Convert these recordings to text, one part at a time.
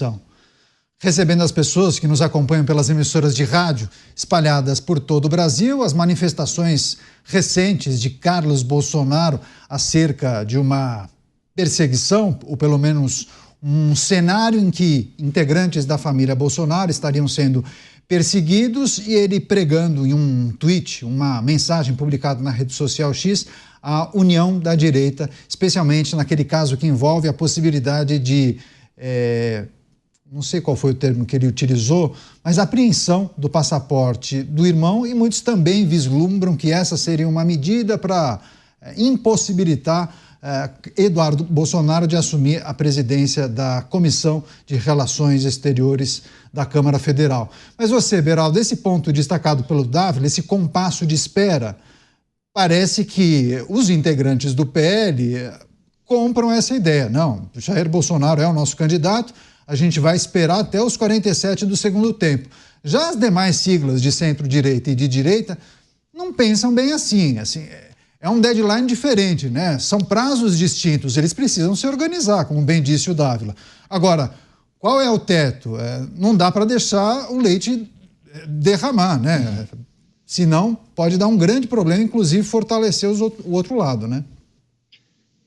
eleição. Recebendo as pessoas que nos acompanham pelas emissoras de rádio espalhadas por todo o Brasil, as manifestações recentes de Carlos Bolsonaro acerca de uma perseguição, ou pelo menos um cenário em que integrantes da família Bolsonaro estariam sendo perseguidos, e ele pregando em um tweet, uma mensagem publicada na rede social X, a união da direita, especialmente naquele caso que envolve a possibilidade de, não sei qual foi o termo que ele utilizou, mas a apreensão do passaporte do irmão, e muitos também vislumbram que essa seria uma medida para impossibilitar Eduardo Bolsonaro de assumir a presidência da Comissão de Relações Exteriores da Câmara Federal. Mas você, Beraldo, esse ponto destacado pelo Dávila, esse compasso de espera, parece que os integrantes do PL compram essa ideia. Não, Jair Bolsonaro é o nosso candidato, a gente vai esperar até os 47 do segundo tempo. Já as demais siglas de centro-direita e de direita não pensam bem assim. É um deadline diferente, né? São prazos distintos, eles precisam se organizar, como bem disse o Dávila. Agora, qual é o teto? Não dá para deixar o leite derramar, né? Senão pode dar um grande problema, inclusive fortalecer o outro lado, né?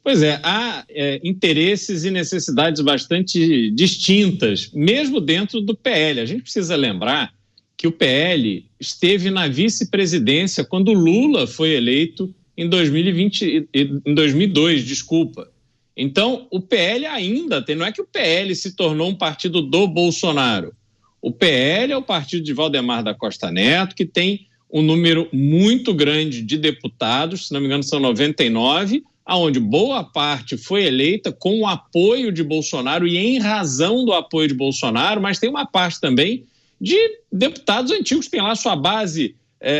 Pois é, há interesses e necessidades bastante distintas, mesmo dentro do PL. A gente precisa lembrar que o PL esteve na vice-presidência quando Lula foi eleito em 2002, desculpa. Então, o PL ainda tem, não é que o PL se tornou um partido do Bolsonaro. O PL é o partido de Valdemar da Costa Neto, que tem um número muito grande de deputados, se não me engano são 99, aonde boa parte foi eleita com o apoio de Bolsonaro e em razão do apoio de Bolsonaro, mas tem uma parte também de deputados antigos que tem lá sua base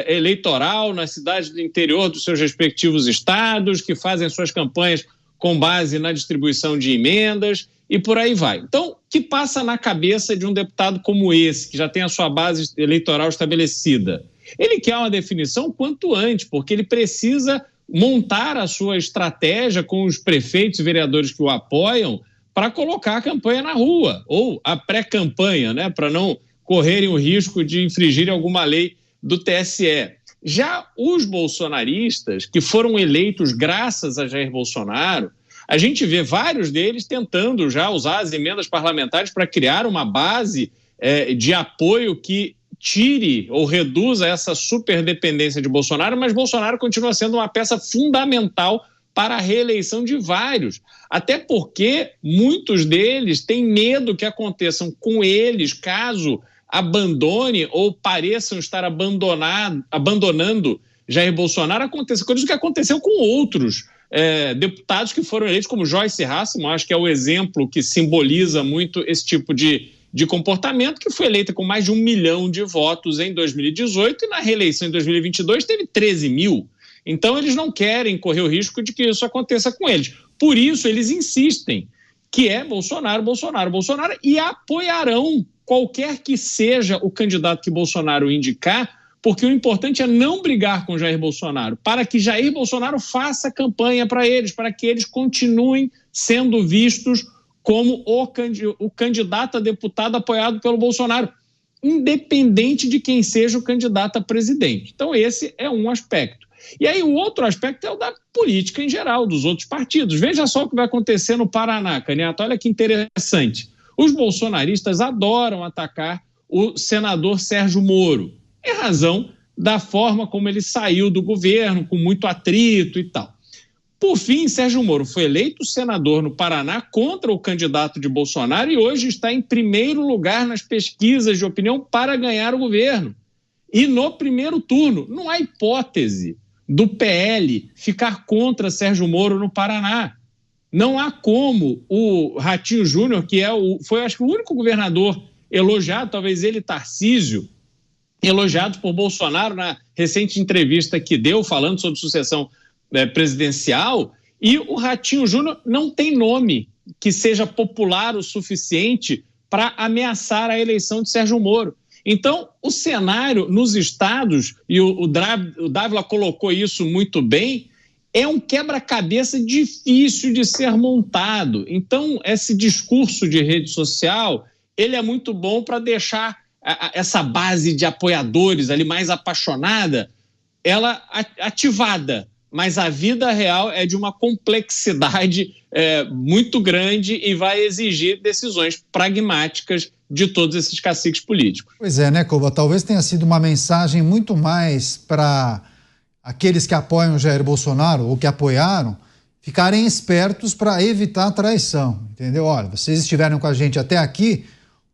eleitoral nas cidades do interior dos seus respectivos estados, que fazem suas campanhas com base na distribuição de emendas e por aí vai. Então, o que passa na cabeça de um deputado como esse, que já tem a sua base eleitoral estabelecida? Ele quer uma definição quanto antes, porque ele precisa montar a sua estratégia com os prefeitos e vereadores que o apoiam para colocar a campanha na rua, ou a pré-campanha, né, para não correrem o risco de infringir alguma lei do TSE. Já os bolsonaristas, que foram eleitos graças a Jair Bolsonaro, a gente vê vários deles tentando já usar as emendas parlamentares para criar uma base de apoio que tire ou reduza essa superdependência de Bolsonaro, mas Bolsonaro continua sendo uma peça fundamental para a reeleição de vários, até porque muitos deles têm medo que aconteçam com eles, caso abandone ou pareçam estar abandonando Jair Bolsonaro, aconteça coisa que aconteceu com outros deputados que foram eleitos, como Joyce Hasselmann, acho que é o exemplo que simboliza muito esse tipo de comportamento, que foi eleita com mais de 1 milhão de votos em 2018 e na reeleição em 2022 teve 13 mil. Então eles não querem correr o risco de que isso aconteça com eles. Por isso eles insistem que é Bolsonaro, Bolsonaro, Bolsonaro, e apoiarão qualquer que seja o candidato que Bolsonaro indicar, porque o importante é não brigar com Jair Bolsonaro, para que Jair Bolsonaro faça campanha para eles, para que eles continuem sendo vistos como o candidato a deputado apoiado pelo Bolsonaro, independente de quem seja o candidato a presidente. Então esse é um aspecto. E aí o outro aspecto é o da política em geral, dos outros partidos. Veja só o que vai acontecer no Paraná, Canhato, olha que interessante. Os bolsonaristas adoram atacar o senador Sérgio Moro, em razão da forma como ele saiu do governo, com muito atrito e tal. Por fim, Sérgio Moro foi eleito senador no Paraná contra o candidato de Bolsonaro e hoje está em primeiro lugar nas pesquisas de opinião para ganhar o governo. E no primeiro turno, não há hipótese do PL ficar contra Sérgio Moro no Paraná. Não há como o Ratinho Júnior, que foi acho que o único governador elogiado, talvez ele, Tarcísio, elogiado por Bolsonaro na recente entrevista que deu, falando sobre sucessão presidencial, e o Ratinho Júnior não tem nome que seja popular o suficiente para ameaçar a eleição de Sérgio Moro. Então, o cenário nos estados, e o Dávila colocou isso muito bem, é um quebra-cabeça difícil de ser montado. Então, esse discurso de rede social ele é muito bom para deixar essa base de apoiadores ali mais apaixonada, ela ativada. Mas a vida real é de uma complexidade muito grande e vai exigir decisões pragmáticas de todos esses caciques políticos. Pois é, né, Koba? Talvez tenha sido uma mensagem muito mais para aqueles que apoiam Jair Bolsonaro ou que apoiaram ficarem espertos para evitar a traição, entendeu? Olha, vocês estiveram com a gente até aqui,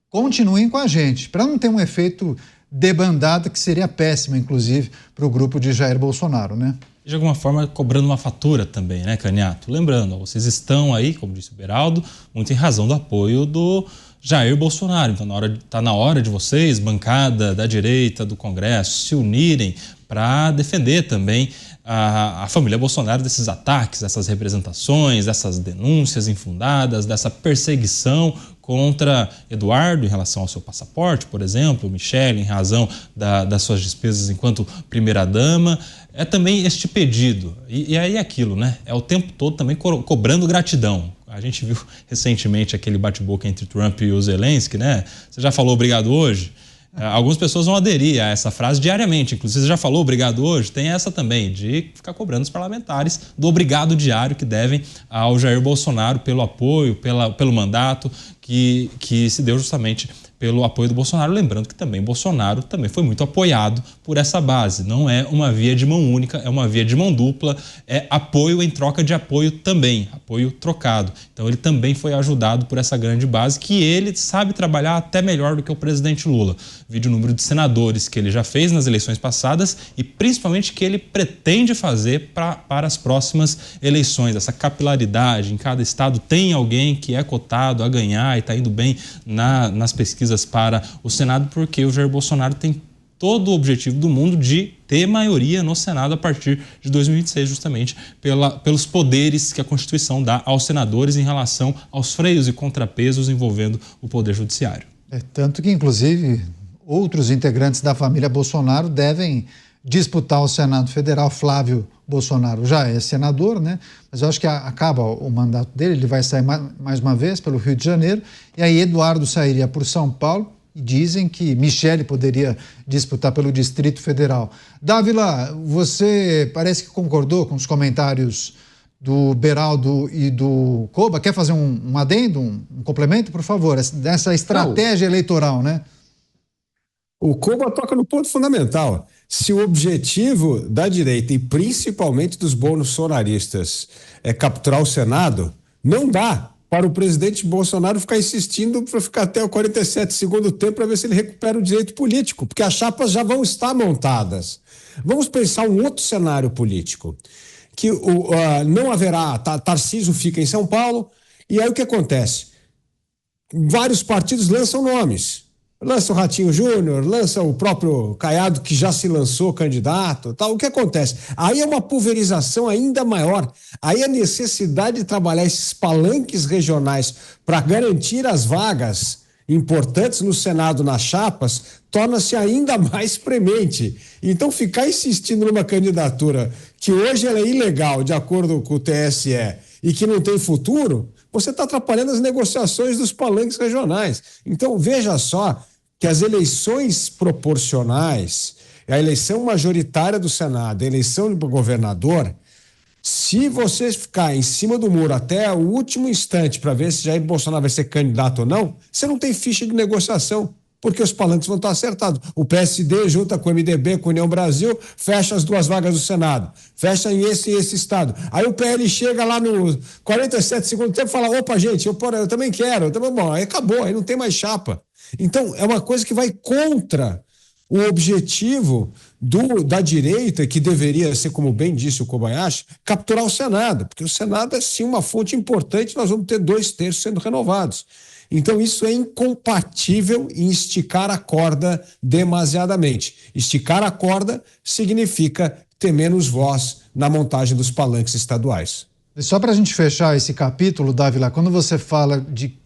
continuem com a gente, para não ter um efeito debandada que seria péssimo, inclusive, para o grupo de Jair Bolsonaro, né? De alguma forma, cobrando uma fatura também, né, Caniato? Lembrando, vocês estão aí, como disse o Beraldo, muito em razão do apoio do Jair Bolsonaro. Então, está na hora de vocês, bancada da direita do Congresso, se unirem para defender também a família Bolsonaro desses ataques, dessas representações, dessas denúncias infundadas, dessa perseguição contra Eduardo em relação ao seu passaporte, por exemplo, Michele em razão das suas despesas enquanto primeira-dama. É também este pedido. E aí é aquilo, né? É o tempo todo também cobrando gratidão. A gente viu recentemente aquele bate-boca entre Trump e o Zelensky, né? Você já falou obrigado hoje? Algumas pessoas vão aderir a essa frase diariamente. Inclusive, você já falou obrigado hoje? Tem essa também, de ficar cobrando os parlamentares do obrigado diário que devem ao Jair Bolsonaro pelo apoio, pelo mandato que se deu justamente pelo apoio do Bolsonaro. Lembrando que também Bolsonaro também foi muito apoiado por essa base. Não é uma via de mão única, é uma via de mão dupla, é apoio em troca de apoio também, apoio trocado. Então ele também foi ajudado por essa grande base que ele sabe trabalhar até melhor do que o presidente Lula. Vide o número de senadores que ele já fez nas eleições passadas e principalmente que ele pretende fazer para as próximas eleições. Essa capilaridade, em cada estado tem alguém que é cotado a ganhar e está indo bem nas pesquisas para o Senado, porque o Jair Bolsonaro tem todo o objetivo do mundo de ter maioria no Senado a partir de 2026, justamente pelos poderes que a Constituição dá aos senadores em relação aos freios e contrapesos envolvendo o Poder Judiciário. Tanto que, inclusive, outros integrantes da família Bolsonaro devem disputar o Senado Federal. Flávio Bolsonaro já é senador, né? Mas eu acho que acaba o mandato dele, ele vai sair mais uma vez pelo Rio de Janeiro, e aí Eduardo sairia por São Paulo, e dizem que Michele poderia disputar pelo Distrito Federal. Dávila, você parece que concordou com os comentários do Beraldo e do Koba. Quer fazer um adendo, um complemento, por favor, dessa estratégia eleitoral, né? O Koba toca no ponto fundamental. Se o objetivo da direita e principalmente dos bolsonaristas é capturar o Senado, não dá para o presidente Bolsonaro ficar insistindo para ficar até o 47 segundo tempo para ver se ele recupera o direito político, porque as chapas já vão estar montadas. Vamos pensar um outro cenário político, que não haverá, Tarcísio fica em São Paulo, e aí o que acontece? Vários partidos lançam nomes. Lança o Ratinho Júnior, lança o próprio Caiado, que já se lançou candidato, tal. O que acontece? Aí é uma pulverização ainda maior. Aí a necessidade de trabalhar esses palanques regionais para garantir as vagas importantes no Senado, nas chapas, torna-se ainda mais premente. Então, ficar insistindo numa candidatura que hoje ela é ilegal, de acordo com o TSE, e que não tem futuro, você está atrapalhando as negociações dos palanques regionais. Então, veja só que as eleições proporcionais, a eleição majoritária do Senado, a eleição do governador, se você ficar em cima do muro até o último instante para ver se Jair Bolsonaro vai ser candidato ou não, você não tem ficha de negociação, porque os palanques vão estar acertados. O PSD junta com o MDB, com a União Brasil, fecha as 2 vagas do Senado, fecha em esse e esse estado. Aí o PL chega lá no 47 segundo tempo e fala, opa, gente, eu também quero. Bom, aí acabou, aí não tem mais chapa. Então, é uma coisa que vai contra o objetivo da direita, que deveria ser, como bem disse o Kobayashi, capturar o Senado, porque o Senado é sim uma fonte importante, nós vamos ter 2/3 sendo renovados. Então, isso é incompatível em esticar a corda demasiadamente. Esticar a corda significa ter menos voz na montagem dos palanques estaduais. E só para a gente fechar esse capítulo, Dávila, quando você fala de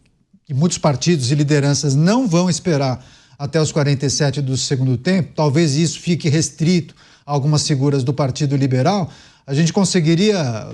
que muitos partidos e lideranças não vão esperar até os 47 do segundo tempo, talvez isso fique restrito a algumas figuras do Partido Liberal, a gente conseguiria,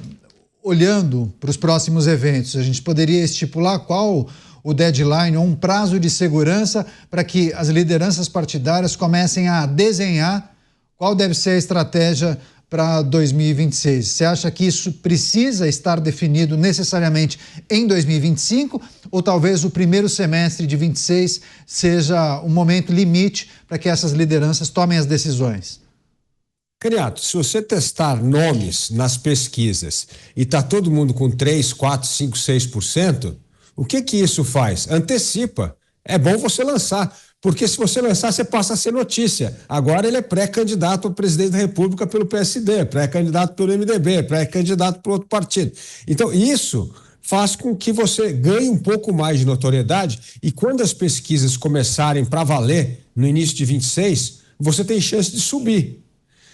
olhando para os próximos eventos, a gente poderia estipular qual o deadline ou um prazo de segurança para que as lideranças partidárias comecem a desenhar qual deve ser a estratégia para 2026? Você acha que isso precisa estar definido necessariamente em 2025 ou talvez o primeiro semestre de 26 seja um momento limite para que essas lideranças tomem as decisões? Caniato, se você testar nomes nas pesquisas e está todo mundo com 3, 4, 5, 6%, o que isso faz? Antecipa. É bom você lançar, porque se você lançar, você passa a ser notícia. Agora ele é pré-candidato a presidente da República pelo PSD, pré-candidato pelo MDB, pré-candidato por outro partido. Então, isso faz com que você ganhe um pouco mais de notoriedade e quando as pesquisas começarem para valer no início de 26, você tem chance de subir.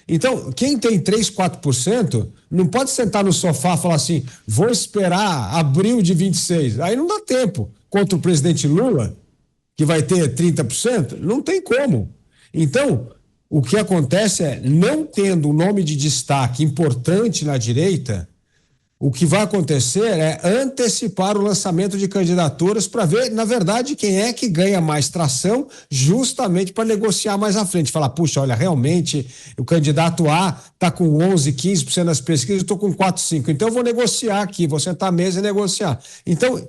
Então, quem tem 3, 4% não pode sentar no sofá e falar assim, vou esperar abril de 26. Aí não dá tempo. Contra o presidente Lula, que vai ter 30%, não tem como. Então, o que acontece é, não tendo um nome de destaque importante na direita, o que vai acontecer é antecipar o lançamento de candidaturas para ver, na verdade, quem é que ganha mais tração, justamente para negociar mais à frente. Falar, puxa, olha, realmente o candidato A está com 11, 15% nas pesquisas, eu estou com 4, 5%. Então eu vou negociar aqui, vou sentar à mesa e negociar. Então,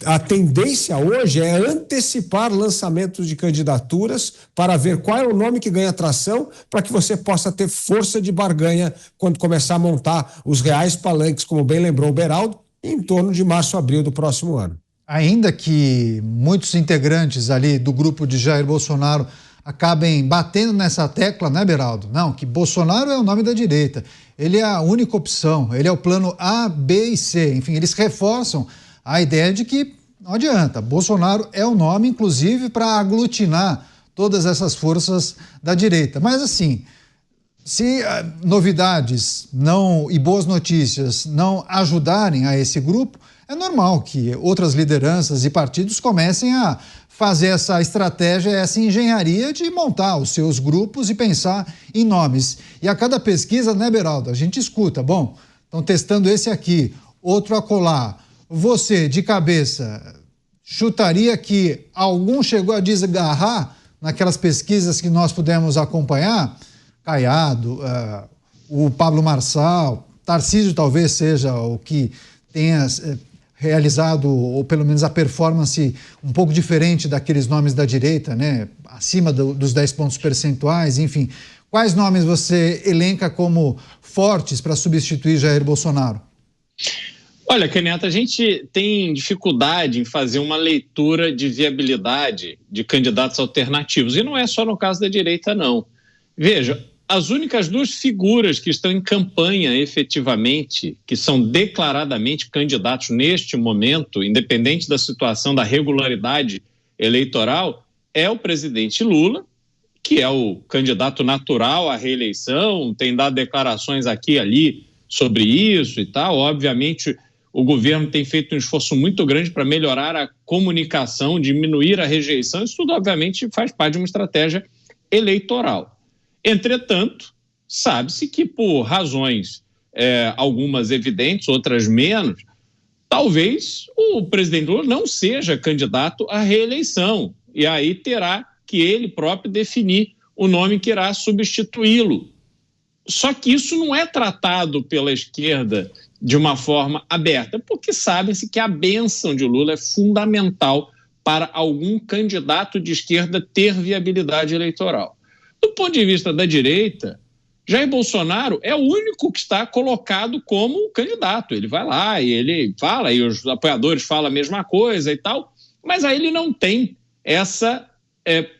a tendência hoje é antecipar lançamentos de candidaturas para ver qual é o nome que ganha atração para que você possa ter força de barganha quando começar a montar os reais palanques, como bem lembrou o Beraldo, em torno de março, abril do próximo ano. Ainda que muitos integrantes ali do grupo de Jair Bolsonaro acabem batendo nessa tecla, né, Beraldo? Não, que Bolsonaro é o nome da direita. Ele é a única opção, ele é o plano A, B e C. Enfim, eles reforçam a ideia de que não adianta, Bolsonaro é o nome, inclusive, para aglutinar todas essas forças da direita. Mas, assim, se novidades e boas notícias não ajudarem a esse grupo, é normal que outras lideranças e partidos comecem a fazer essa estratégia, essa engenharia de montar os seus grupos e pensar em nomes. E a cada pesquisa, né, Beraldo, a gente escuta, bom, estão testando esse aqui, outro acolá. Você, de cabeça, chutaria que algum chegou a desgarrar naquelas pesquisas que nós pudemos acompanhar? Caiado, o Pablo Marçal, Tarcísio talvez seja o que tenha realizado, ou pelo menos a performance um pouco diferente daqueles nomes da direita, né? Acima dos 10 pontos percentuais, enfim. Quais nomes você elenca como fortes para substituir Jair Bolsonaro? Olha, Caniato, a gente tem dificuldade em fazer uma leitura de viabilidade de candidatos alternativos. E não é só no caso da direita, não. Veja, as únicas duas figuras que estão em campanha efetivamente, que são declaradamente candidatos neste momento, independente da situação da regularidade eleitoral, é o presidente Lula, que é o candidato natural à reeleição, tem dado declarações aqui e ali sobre isso e tal. Obviamente, o governo tem feito um esforço muito grande para melhorar a comunicação, diminuir a rejeição. Isso tudo, obviamente, faz parte de uma estratégia eleitoral. Entretanto, sabe-se que por razões, algumas evidentes, outras menos, talvez o presidente Lula não seja candidato à reeleição. E aí terá que ele próprio definir o nome que irá substituí-lo. Só que isso não é tratado pela esquerda de uma forma aberta, porque sabe-se que a bênção de Lula é fundamental para algum candidato de esquerda ter viabilidade eleitoral. Do ponto de vista da direita, Jair Bolsonaro é o único que está colocado como candidato. Ele vai lá e ele fala, e os apoiadores falam a mesma coisa e tal, mas aí ele não tem essa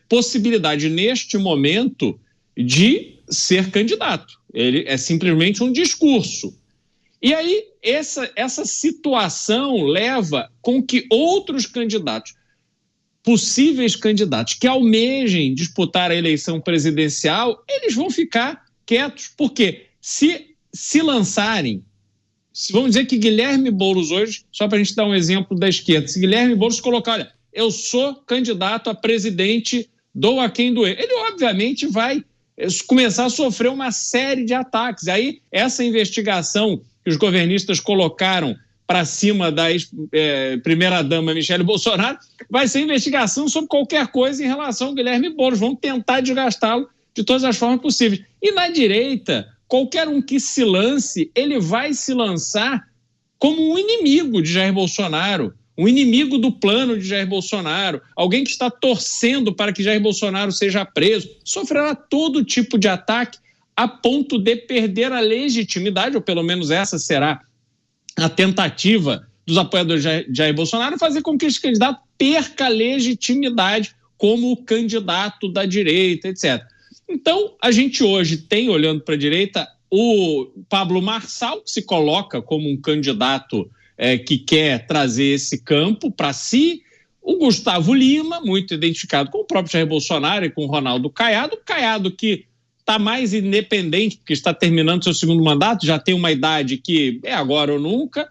possibilidade neste momento de ser candidato. Ele é simplesmente um discurso. E aí essa situação leva com que outros candidatos, possíveis candidatos que almejem disputar a eleição presidencial, eles vão ficar quietos, porque se lançarem, vamos dizer que Guilherme Boulos hoje, só para a gente dar um exemplo da esquerda, se Guilherme Boulos colocar, olha, eu sou candidato a presidente, dou a quem doer, ele obviamente vai começar a sofrer uma série de ataques. Aí essa investigação que os governistas colocaram para cima da primeira-dama Michele Bolsonaro, vai ser investigação sobre qualquer coisa em relação ao Guilherme Boulos. Vão tentar desgastá-lo de todas as formas possíveis. E na direita, qualquer um que se lance, ele vai se lançar como um inimigo de Jair Bolsonaro, um inimigo do plano de Jair Bolsonaro, alguém que está torcendo para que Jair Bolsonaro seja preso, sofrerá todo tipo de ataque a ponto de perder a legitimidade, ou pelo menos essa será a tentativa dos apoiadores de Jair Bolsonaro, fazer com que esse candidato perca a legitimidade como candidato da direita, etc. Então, a gente hoje tem, olhando para a direita, o Pablo Marçal, que se coloca como um candidato que quer trazer esse campo para si, o Gustavo Lima, muito identificado com o próprio Jair Bolsonaro e com o Ronaldo Caiado, que está mais independente, porque está terminando seu segundo mandato, já tem uma idade que é agora ou nunca,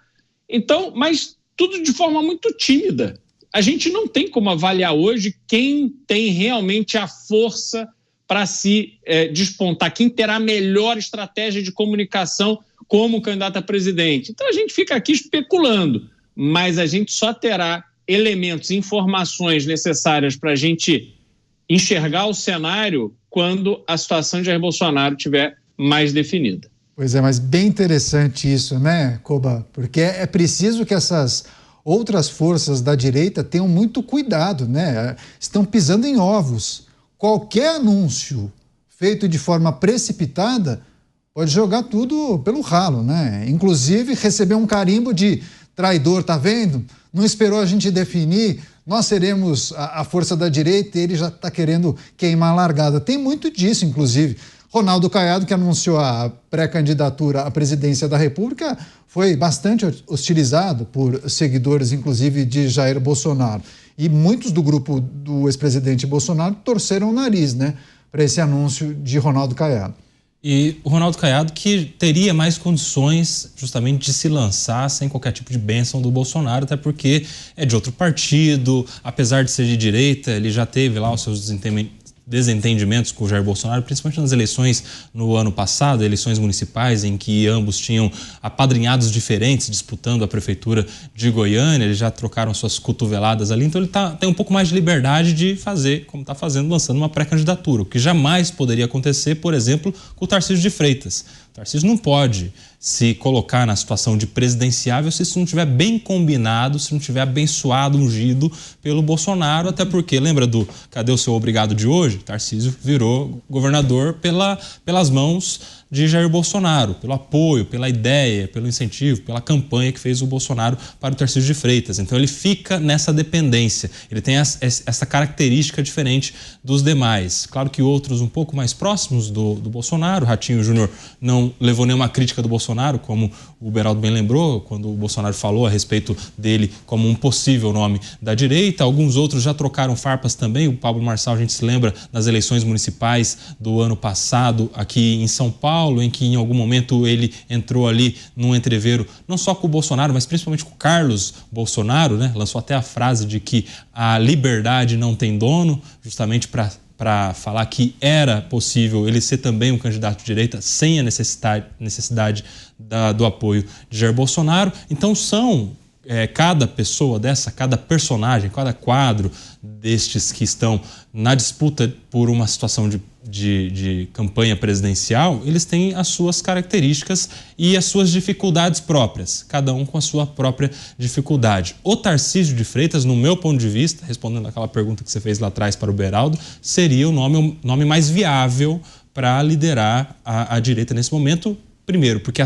então, mas tudo de forma muito tímida. A gente não tem como avaliar hoje quem tem realmente a força para se despontar, quem terá a melhor estratégia de comunicação como candidato a presidente. Então a gente fica aqui especulando, mas a gente só terá elementos, informações necessárias para a gente enxergar o cenário quando a situação de Jair Bolsonaro estiver mais definida. Pois é, mas bem interessante isso, né, Koba? Porque é preciso que essas outras forças da direita tenham muito cuidado, né? Estão pisando em ovos. Qualquer anúncio feito de forma precipitada pode jogar tudo pelo ralo, né? Inclusive receber um carimbo de traidor, tá vendo? Não esperou a gente definir, nós seremos a força da direita e ele já está querendo queimar a largada. Tem muito disso, inclusive. Ronaldo Caiado, que anunciou a pré-candidatura à presidência da República, foi bastante hostilizado por seguidores, inclusive, de Jair Bolsonaro. E muitos do grupo do ex-presidente Bolsonaro torceram o nariz, né, para esse anúncio de Ronaldo Caiado. E o Ronaldo Caiado que teria mais condições justamente de se lançar sem qualquer tipo de bênção do Bolsonaro, até porque é de outro partido, apesar de ser de direita, ele já teve lá os seus desentendimentos com o Jair Bolsonaro, principalmente nas eleições no ano passado, eleições municipais em que ambos tinham apadrinhados diferentes disputando a prefeitura de Goiânia, eles já trocaram suas cotoveladas ali, então ele tem um pouco mais de liberdade de fazer, como está fazendo, lançando uma pré-candidatura, o que jamais poderia acontecer, por exemplo, com o Tarcísio de Freitas. O Tarcísio não pode se colocar na situação de presidenciável se isso não estiver bem combinado, se não estiver abençoado, ungido pelo Bolsonaro, até porque, lembra do cadê o seu obrigado de hoje? Tarcísio virou governador pelas mãos de Jair Bolsonaro, pelo apoio, pela ideia, pelo incentivo, pela campanha que fez o Bolsonaro para o Tarcísio de Freitas. Então ele fica nessa dependência, ele tem essa característica diferente dos demais. Claro que outros um pouco mais próximos do Bolsonaro, Ratinho Júnior não levou nenhuma crítica do Bolsonaro, como o Beraldo bem lembrou, quando o Bolsonaro falou a respeito dele como um possível nome da direita. Alguns outros já trocaram farpas também, o Pablo Marçal, a gente se lembra das eleições municipais do ano passado aqui em São Paulo, em que em algum momento ele entrou ali num entreveiro, não só com o Bolsonaro, mas principalmente com o Carlos Bolsonaro, né? Lançou até a frase de que a liberdade não tem dono, justamente para falar que era possível ele ser também um candidato de direita sem a necessidade do apoio de Jair Bolsonaro. Então cada pessoa dessa, cada personagem, cada quadro destes que estão na disputa por uma situação de campanha presidencial, eles têm as suas características e as suas dificuldades próprias, cada um com a sua própria dificuldade. O Tarcísio de Freitas, no meu ponto de vista, respondendo aquela pergunta que você fez lá atrás para o Beraldo, seria o nome mais viável para liderar a direita nesse momento, primeiro, porque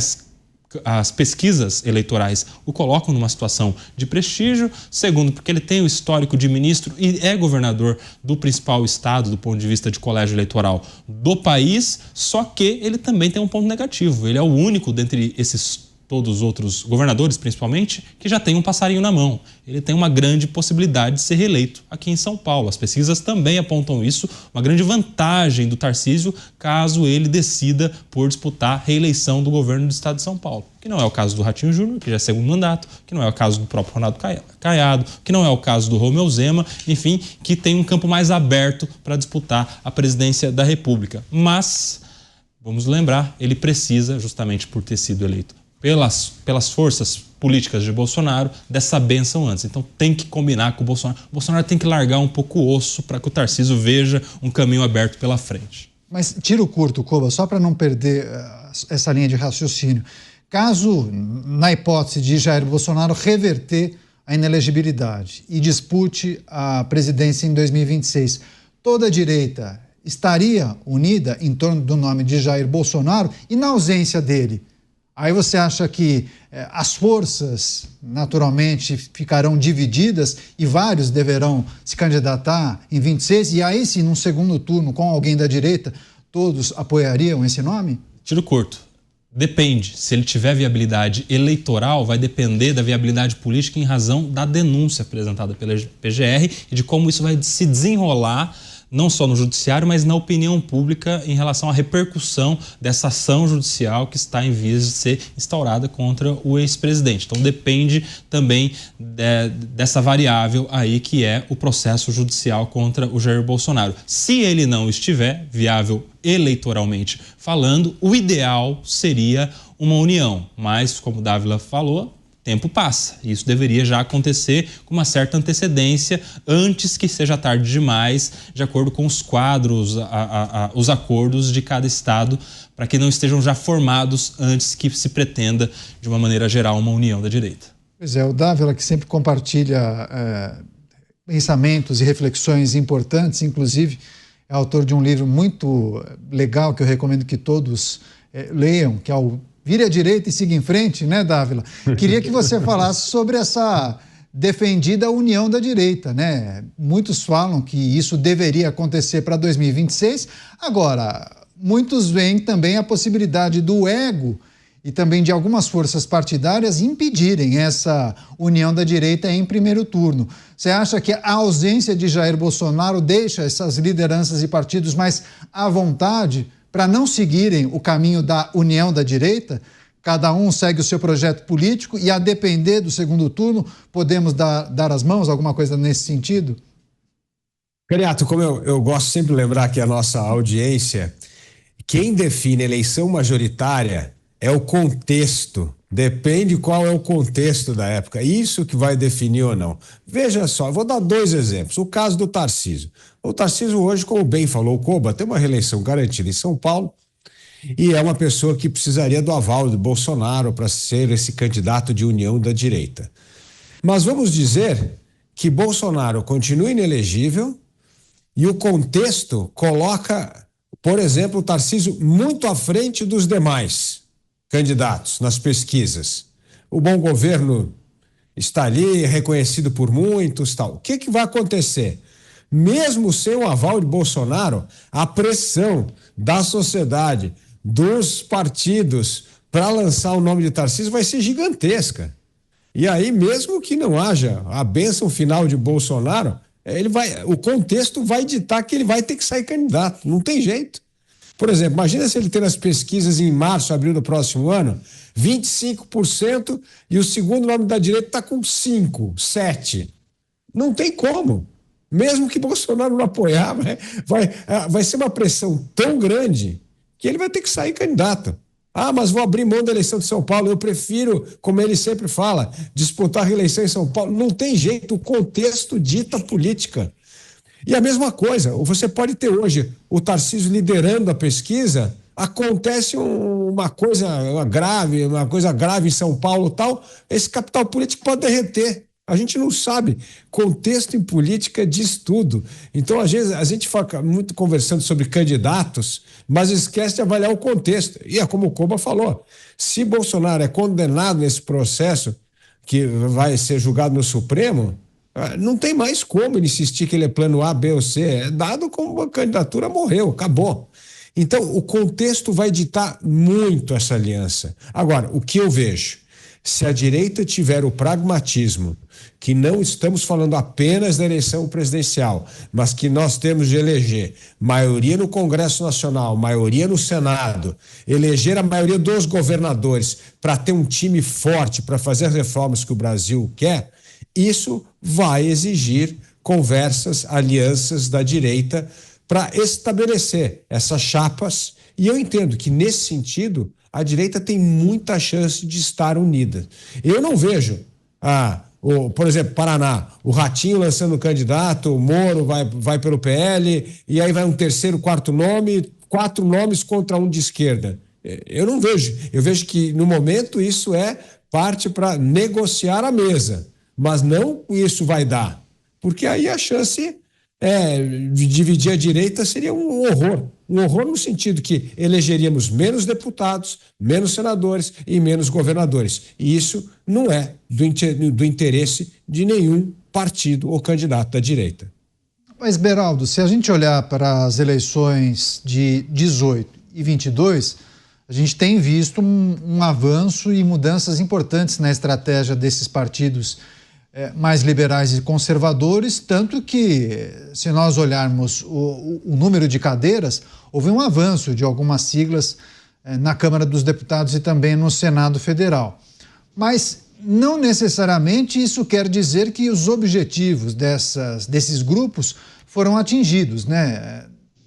as pesquisas eleitorais o colocam numa situação de prestígio. Segundo, porque ele tem o histórico de ministro e é governador do principal estado do ponto de vista de colégio eleitoral do país, só que ele também tem um ponto negativo. Ele é o único dentre todos os outros governadores, principalmente, que já tem um passarinho na mão. Ele tem uma grande possibilidade de ser reeleito aqui em São Paulo. As pesquisas também apontam isso, uma grande vantagem do Tarcísio caso ele decida por disputar a reeleição do governo do estado de São Paulo. Que não é o caso do Ratinho Júnior, que já é segundo mandato, que não é o caso do próprio Ronaldo Caiado, que não é o caso do Romeu Zema, enfim, que tem um campo mais aberto para disputar a presidência da República. Mas, vamos lembrar, ele precisa, justamente por ter sido eleito pelas forças políticas de Bolsonaro dessa bênção antes. Então tem que combinar com o Bolsonaro. O Bolsonaro tem que largar um pouco o osso para que o Tarcísio veja um caminho aberto pela frente. Mas tiro curto, Koba, só para não perder essa linha de raciocínio. Caso, na hipótese de Jair Bolsonaro reverter a inelegibilidade e dispute a presidência em 2026, toda a direita estaria unida em torno do nome de Jair Bolsonaro e na ausência dele? Aí você acha que as forças, naturalmente, ficarão divididas e vários deverão se candidatar em 26 e aí sim, num segundo turno, com alguém da direita, todos apoiariam esse nome? Tiro curto. Depende. Se ele tiver viabilidade eleitoral, vai depender da viabilidade política em razão da denúncia apresentada pela PGR e de como isso vai se desenrolar não só no judiciário, mas na opinião pública em relação à repercussão dessa ação judicial que está em vias de ser instaurada contra o ex-presidente. Então depende também dessa variável aí que é o processo judicial contra o Jair Bolsonaro. Se ele não estiver viável eleitoralmente falando, o ideal seria uma união, mas como Dávila falou, tempo passa. Isso deveria já acontecer com uma certa antecedência antes que seja tarde demais, de acordo com os quadros, os acordos de cada estado, para que não estejam já formados antes que se pretenda, de uma maneira geral, uma união da direita. Pois é, o Dávila, que sempre compartilha pensamentos e reflexões importantes, inclusive é autor de um livro muito legal que eu recomendo que todos leiam, que é o Vire à Direita e Siga em Frente, né, Dávila? Queria que você falasse sobre essa defendida união da direita, né? Muitos falam que isso deveria acontecer para 2026. Agora, muitos veem também a possibilidade do ego e também de algumas forças partidárias impedirem essa união da direita em primeiro turno. Você acha que a ausência de Jair Bolsonaro deixa essas lideranças e partidos mais à vontade para não seguirem o caminho da união da direita? Cada um segue o seu projeto político e, a depender do segundo turno, podemos dar as mãos, alguma coisa nesse sentido? Caniato, como eu gosto sempre de lembrar aqui a nossa audiência, quem define eleição majoritária é o contexto. Depende qual é o contexto da época. Isso que vai definir ou não. Veja só, eu vou dar 2 exemplos. O caso do Tarcísio. O Tarcísio hoje, como bem falou o Koba, tem uma reeleição garantida em São Paulo e é uma pessoa que precisaria do aval de Bolsonaro para ser esse candidato de união da direita. Mas vamos dizer que Bolsonaro continua inelegível e o contexto coloca, por exemplo, o Tarcísio muito à frente dos demais candidatos nas pesquisas. O bom governo está ali, reconhecido por muitos, tal. O que vai acontecer? Mesmo sem o aval de Bolsonaro, a pressão da sociedade, dos partidos para lançar o nome de Tarcísio vai ser gigantesca. E aí, mesmo que não haja a bênção final de Bolsonaro, o contexto vai ditar que ele vai ter que sair candidato, não tem jeito. Por exemplo, imagina se ele ter nas pesquisas em março, abril do próximo ano, 25% e o segundo nome da direita está com 5%, 7%. Não tem como. Mesmo que Bolsonaro não apoiar, vai ser uma pressão tão grande que ele vai ter que sair candidato. Ah, mas vou abrir mão da eleição de São Paulo. Eu prefiro, como ele sempre fala, disputar a reeleição em São Paulo. Não tem jeito, o contexto dita política. E a mesma coisa, você pode ter hoje o Tarcísio liderando a pesquisa, acontece uma coisa grave em São Paulo e tal, esse capital político pode derreter. A gente não sabe. Contexto em política diz tudo. Então, às vezes, a gente fica muito conversando sobre candidatos, mas esquece de avaliar o contexto. E é como o Koba falou, se Bolsonaro é condenado nesse processo que vai ser julgado no Supremo, não tem mais como ele insistir que ele é plano A, B ou C. É dado como a candidatura morreu, acabou. Então, o contexto vai ditar muito essa aliança. Agora, o que eu vejo? Se a direita tiver o pragmatismo, que não estamos falando apenas da eleição presidencial, mas que nós temos de eleger maioria no Congresso Nacional, maioria no Senado, eleger a maioria dos governadores para ter um time forte para fazer as reformas que o Brasil quer, isso vai exigir conversas, alianças da direita para estabelecer essas chapas. E eu entendo que, nesse sentido, a direita tem muita chance de estar unida. Eu não vejo, por exemplo, Paraná, o Ratinho lançando candidato, o Moro vai pelo PL, e aí vai um terceiro, quarto nome, 4 nomes contra um de esquerda. Eu não vejo. Eu vejo que, no momento, isso é parte para negociar a mesa. Mas não isso vai dar. Porque aí a chance de dividir a direita seria um horror. Um horror no sentido que elegeríamos menos deputados, menos senadores e menos governadores. E isso não é do interesse de nenhum partido ou candidato da direita. Mas, Beraldo, se a gente olhar para as eleições de 18 e 22... a gente tem visto um avanço e mudanças importantes na estratégia desses partidos mais liberais e conservadores, tanto que, se nós olharmos o número de cadeiras, houve um avanço de algumas siglas na Câmara dos Deputados e também no Senado Federal. Mas não necessariamente isso quer dizer que os objetivos desses grupos foram atingidos, né?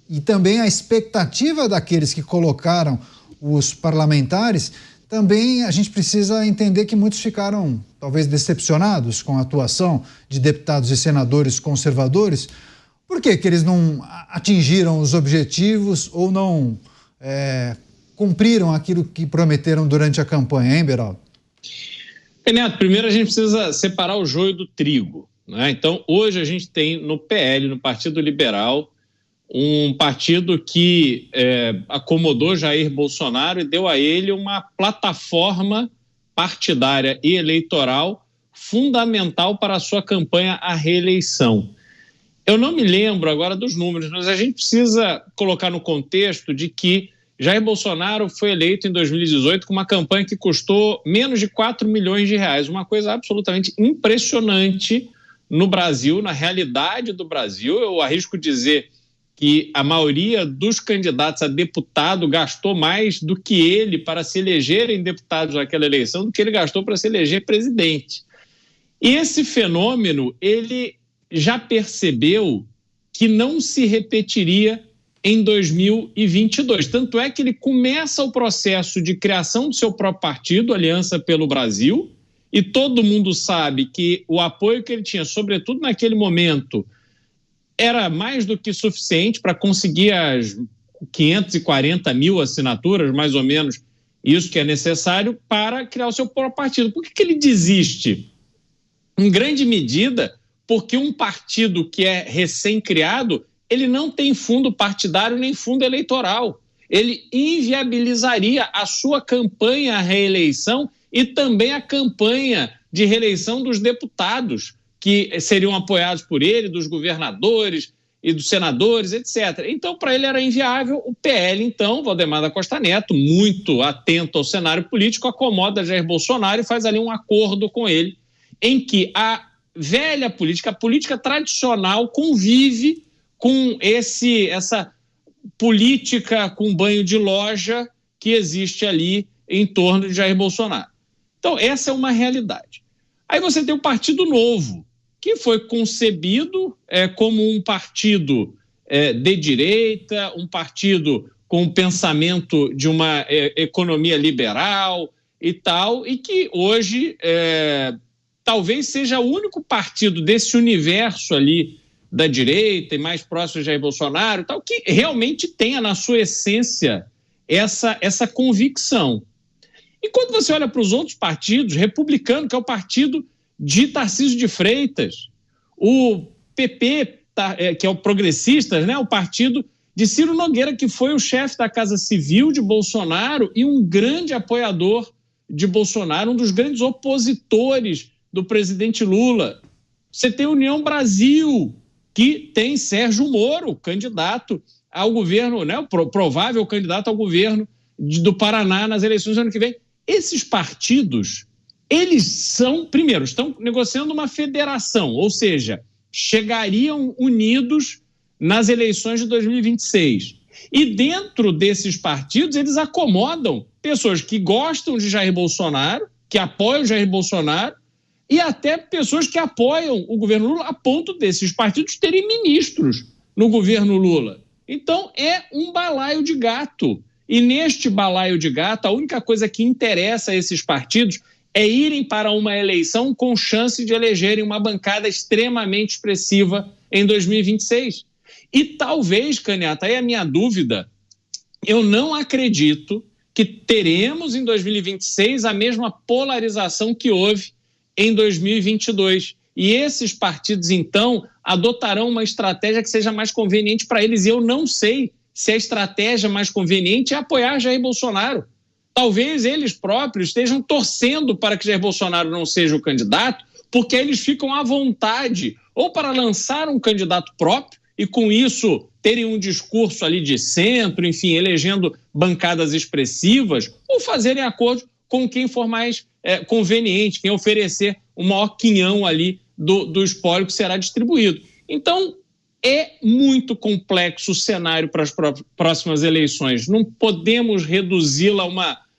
E também a expectativa daqueles que colocaram os parlamentares, também a gente precisa entender que muitos ficaram talvez decepcionados com a atuação de deputados e senadores conservadores. Por que eles não atingiram os objetivos ou não cumpriram aquilo que prometeram durante a campanha, hein, Beraldo? Neto, primeiro a gente precisa separar o joio do trigo, né? Então, hoje a gente tem no PL, no Partido Liberal, um partido que acomodou Jair Bolsonaro e deu a ele uma plataforma partidária e eleitoral fundamental para a sua campanha à reeleição. Eu não me lembro agora dos números, mas a gente precisa colocar no contexto de que Jair Bolsonaro foi eleito em 2018 com uma campanha que custou menos de 4 milhões de reais, uma coisa absolutamente impressionante no Brasil, na realidade do Brasil. Eu arrisco dizer que a maioria dos candidatos a deputado gastou mais do que ele para se elegerem deputados naquela eleição, do que ele gastou para se eleger presidente. E esse fenômeno, ele já percebeu que não se repetiria em 2022. Tanto é que ele começa o processo de criação do seu próprio partido, Aliança pelo Brasil, e todo mundo sabe que o apoio que ele tinha, sobretudo naquele momento, era mais do que suficiente para conseguir as 540 mil assinaturas, mais ou menos isso que é necessário para criar o seu próprio partido. Por que ele desiste? Em grande medida, porque um partido que é recém-criado, ele não tem fundo partidário nem fundo eleitoral. Ele inviabilizaria a sua campanha à reeleição e também a campanha de reeleição dos deputados, que seriam apoiados por ele, dos governadores e dos senadores, etc. Então, para ele era inviável. O PL, então, Valdemar da Costa Neto, muito atento ao cenário político, acomoda Jair Bolsonaro e faz ali um acordo com ele, em que a velha política, a política tradicional, convive com essa política com banho de loja que existe ali em torno de Jair Bolsonaro. Então, essa é uma realidade. Aí você tem o Partido Novo, que foi concebido como um partido de direita, um partido com um pensamento de uma economia liberal e tal, e que hoje talvez seja o único partido desse universo ali da direita e mais próximo de Jair Bolsonaro, tal, que realmente tenha na sua essência essa convicção. E quando você olha para os outros partidos, republicano, que é o partido de Tarcísio de Freitas, o PP, que é o Progressistas, né, o partido de Ciro Nogueira, que foi o chefe da Casa Civil de Bolsonaro e um grande apoiador de Bolsonaro, um dos grandes opositores do presidente Lula. Você tem a União Brasil, que tem Sérgio Moro, candidato ao governo, né, o provável candidato ao governo do Paraná nas eleições do ano que vem. Esses partidos, eles primeiro, estão negociando uma federação, ou seja, chegariam unidos nas eleições de 2026. E dentro desses partidos, eles acomodam pessoas que gostam de Jair Bolsonaro, que apoiam Jair Bolsonaro, e até pessoas que apoiam o governo Lula, a ponto desses partidos terem ministros no governo Lula. Então, é um balaio de gato. E neste balaio de gato, a única coisa que interessa a esses partidos é irem para uma eleição com chance de elegerem uma bancada extremamente expressiva em 2026. E talvez, Canhata, aí a minha dúvida, eu não acredito que teremos em 2026 a mesma polarização que houve em 2022. E esses partidos, então, adotarão uma estratégia que seja mais conveniente para eles. E eu não sei se a estratégia mais conveniente é apoiar Jair Bolsonaro. Talvez eles próprios estejam torcendo para que Jair Bolsonaro não seja o candidato, porque eles ficam à vontade ou para lançar um candidato próprio e, com isso, terem um discurso ali de centro, enfim, elegendo bancadas expressivas, ou fazerem acordo com quem for mais conveniente, quem oferecer o maior quinhão ali do espólio que será distribuído. Então, é muito complexo o cenário para as próximas eleições. Não podemos reduzi-la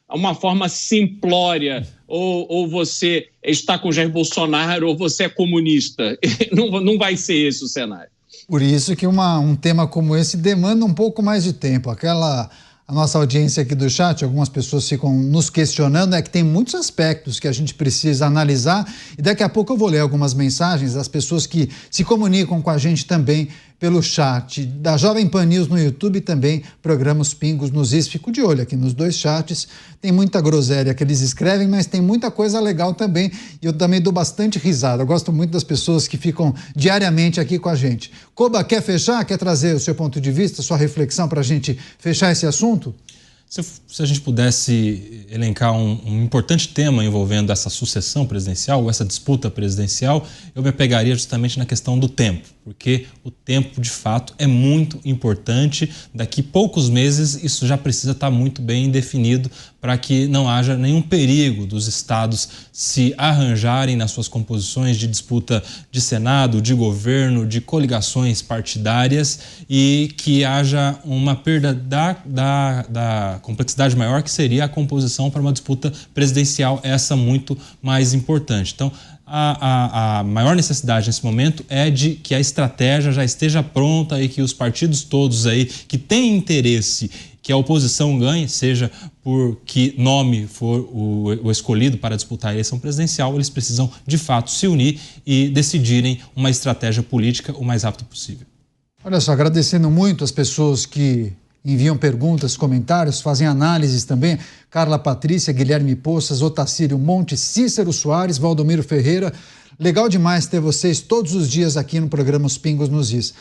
a uma forma simplória, ou você está com Jair Bolsonaro ou você é comunista. Não vai ser esse o cenário. Por isso que um tema como esse demanda um pouco mais de tempo. A nossa audiência aqui do chat, algumas pessoas ficam nos questionando, é que tem muitos aspectos que a gente precisa analisar, e daqui a pouco eu vou ler algumas mensagens das pessoas que se comunicam com a gente também pelo chat da Jovem Pan News no YouTube e também programas Pingos nos Is. Fico de olho aqui nos dois chats, tem muita groselha que eles escrevem, mas tem muita coisa legal também, e eu também dou bastante risada. Eu gosto muito das pessoas que ficam diariamente aqui com a gente. Koba, quer fechar? Quer trazer o seu ponto de vista, sua reflexão para a gente fechar esse assunto? Se a gente pudesse elencar um importante tema envolvendo essa sucessão presidencial, ou essa disputa presidencial, eu me apegaria justamente na questão do tempo, porque o tempo, de fato, é muito importante. Daqui poucos meses, isso já precisa estar muito bem definido para que não haja nenhum perigo dos estados se arranjarem nas suas composições de disputa de Senado, de governo, de coligações partidárias, e que haja uma perda da complexidade maior, que seria a composição para uma disputa presidencial, essa muito mais importante. Então, a maior necessidade nesse momento é de que a estratégia já esteja pronta e que os partidos todos aí que têm interesse que a oposição ganhe, seja por que nome for o escolhido para disputar a eleição presidencial, eles precisam de fato se unir e decidirem uma estratégia política o mais rápido possível. Olha só, agradecendo muito as pessoas que enviam perguntas, comentários, fazem análises também. Carla Patrícia, Guilherme Poças, Otacílio Monte, Cícero Soares, Valdomiro Ferreira. Legal demais ter vocês todos os dias aqui no programa Os Pingos nos Is.